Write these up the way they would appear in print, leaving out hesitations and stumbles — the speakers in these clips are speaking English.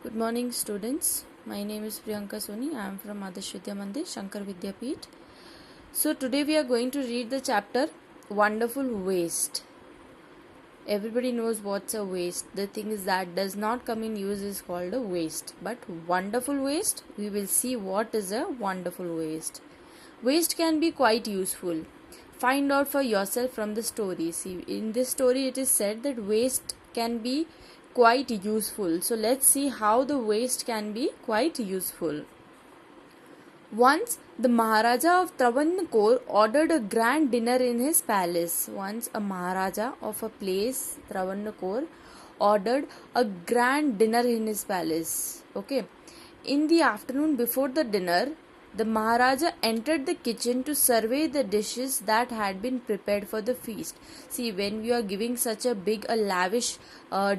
Good morning, students. My name is Priyanka Soni. I am from Adarsh Vidya Mandir, Shankar Vidyapeeth. So today we are going to read the chapter Wonderful Waste. Everybody knows what's a waste. The thing is that does not come in use is called a waste. But wonderful waste, we will see what is a wonderful waste. Waste can be quite useful. Find out for yourself from the story. See, in this story it is said that waste can be quite useful. So let's see how the waste can be quite useful. Once the Maharaja of Travancore ordered a grand dinner in his palace. Once a Maharaja of a place, Travancore, ordered a grand dinner in his palace. Okay. In the afternoon before the dinner, the Maharaja entered the kitchen to survey the dishes that had been prepared for the feast. See, when you are giving such a big, lavish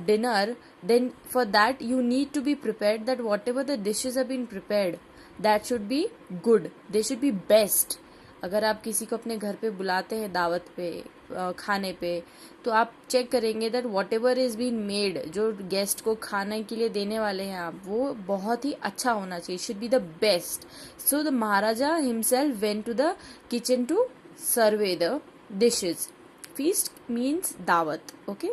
dinner, then for that you need to be prepared that whatever the dishes have been prepared, that should be good. They should be best. अगर आप किसी को अपने घर पे बुलाते हैं दावत पे खाने पे तो आप चेक करेंगे that whatever is been made जो गेस्ट को खाने के लिए देने वाले हैं आप वो बहुत ही अच्छा होना चाहिए should be the best so the maharaja himself went to the kitchen to survey the dishes feast means dawat okay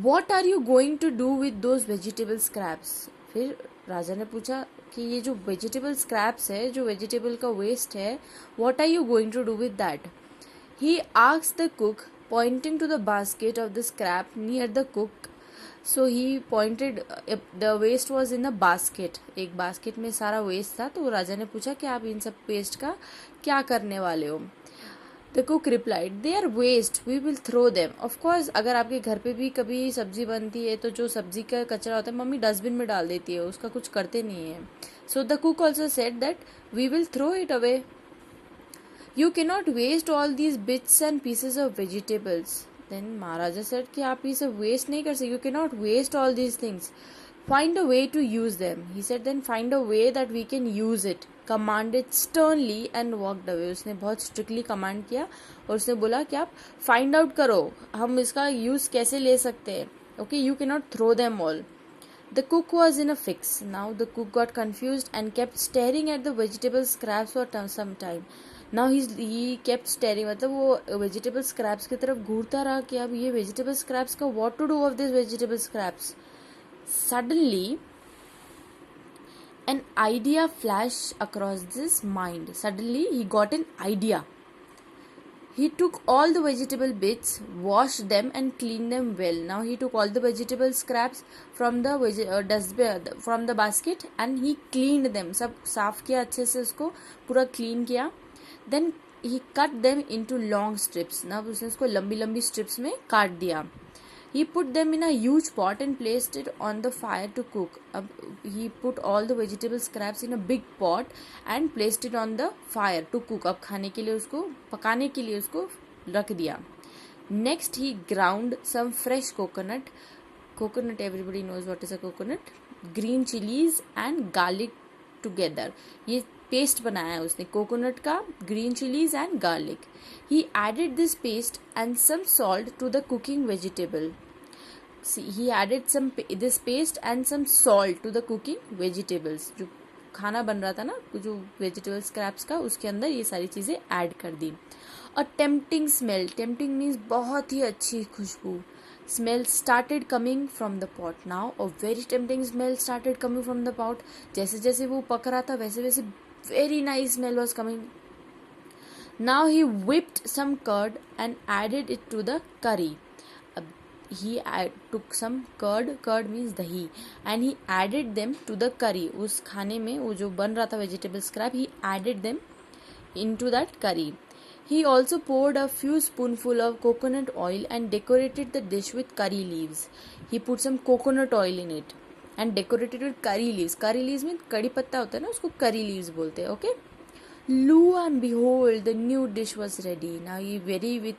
what are you going to do with those vegetable scraps फिर राजा ने पूछा कि ये जो वेजिटेबल स्क्रैप्स है जो वेजिटेबल का वेस्ट है what are you going to do with that he asked the cook pointing to the basket of the scrap near the cook so he pointed the waste was in a basket एक basket में सारा waste था तो राजा ने पूछा कि आप इन सब वेस्ट का क्या करने वाले हो The cook replied, "They are waste. We will throw them." Of course, अगर आपके घर पे भी कभी सब्जी बनती है तो जो सब्जी का कचरा होता है मम्मी डस्टबिन में डाल देती है उसका कुछ करते नहीं है So the cook also said that we will throw it away. You cannot waste all these bits and pieces of vegetables. Then Maharaja said कि आप ये सब waste नहीं कर सकते. You cannot waste all these things. Find a way to use them. He said then find a way that we can use it. Commanded sternly and walked away. उसने बहुत strictly command किया और उसने बोला कि आप find out करो हम इसका use कैसे ले सकते हैं. Okay, you cannot throw them all. The cook was in a fix. Now the cook got confused and kept staring at the vegetable scraps for some time. Now he kept staring. मतलब वो vegetable scraps की तरफ घूरता रहा कि अब ये vegetable scraps का what to do of these vegetable scraps. Suddenly, an idea flashed across his mind. Suddenly, he got an idea. He took all the vegetable bits, washed them and cleaned them well. Now he took all the vegetable scraps from the dustbin, from the basket and he cleaned them. सब साफ किया अच्छे से उसको पूरा clean किया. Then he cut them into long strips. now उसने उसको लंबी लंबी strips में काट दिया. He put them in a huge pot and placed it on the fire to cook. He put all the vegetable scraps in a big pot and placed it on the fire to cook. अब खाने के लिए उसको पकाने के लिए उसको रख दिया. Next he ground some fresh coconut. Coconut, everybody knows what is a coconut. Green chilies and garlic together. ये पेस्ट बनाया है उसने कोकोनट का green chillies and garlic he added this paste and some salt to the cooking vegetable he added some this paste and some salt to the cooking vegetables जो खाना बन रहा था ना जो वेजिटेबल स्क्रैप्स का उसके अंदर ये सारी चीजें ऐड कर दी अ टेम्पटिंग स्मेल टेम्पटिंग मीन्स बहुत ही अच्छी खुशबू smell started coming from the pot now a very tempting smell started coming from the pot जैसे जैसे वो पक रहा था वैसे वैसे very nice smell was coming now he whipped some curd and added it to the curry he took some curd means dahi and he added them to the curry उस खाने में वो जो बन रहा था vegetable scrap he added them into that curry He also poured a few spoonfuls of coconut oil and decorated the dish with curry leaves. He put some coconut oil in it and decorated with curry leaves. Curry leaves means कड़ी पत्ता होता है ना उसको curry leaves बोलते हैं. Okay? Lo and behold, the new dish was ready. Now he very with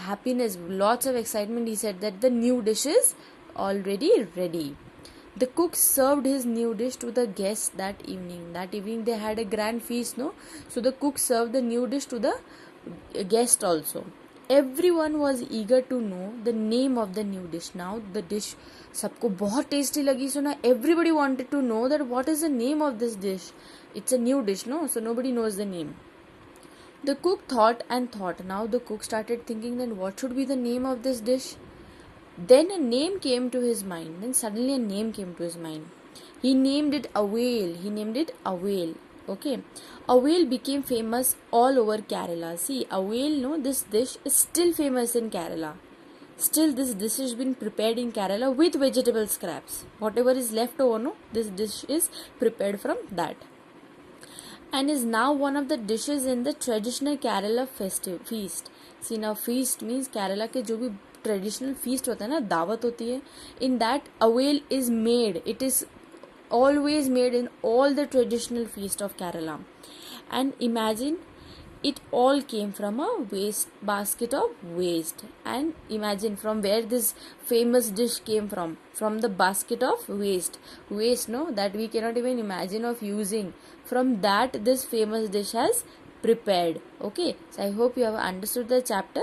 happiness, lots of excitement. He said that the new dish is already ready. The cook served his new dish to the guests that evening. That evening they had a grand feast, no? So the cook served the new dish to the guest also. Everyone was eager to know the name of the new dish. Now the dish सबको बहुत tasty लगी, so now everybody wanted to know that what is the name of this dish. It's a new dish, no? So nobody knows the name. The cook thought and thought. Now the cook started thinking, then what should be the name of this dish? Then a name came to his mind. Then suddenly a name came to his mind. He named it a whale. Okay. A whale became famous all over Kerala. See, a whale, no, this dish is still famous in Kerala. Still, this dish has been prepared in Kerala with vegetable scraps. Whatever is left over, no, this dish is prepared from that. And is now one of the dishes in the traditional Kerala feast. See, now feast means Kerala के जो भी traditional feast होता है ना, दावत होती है. In that, a whale is made. It is always made in all the traditional feast of Kerala. And imagine, it all came from a basket of waste. And imagine from where this famous dish came from the basket of waste, no, that we cannot even imagine of using. From that this famous dish has prepared. Okay, so I hope you have understood the chapter.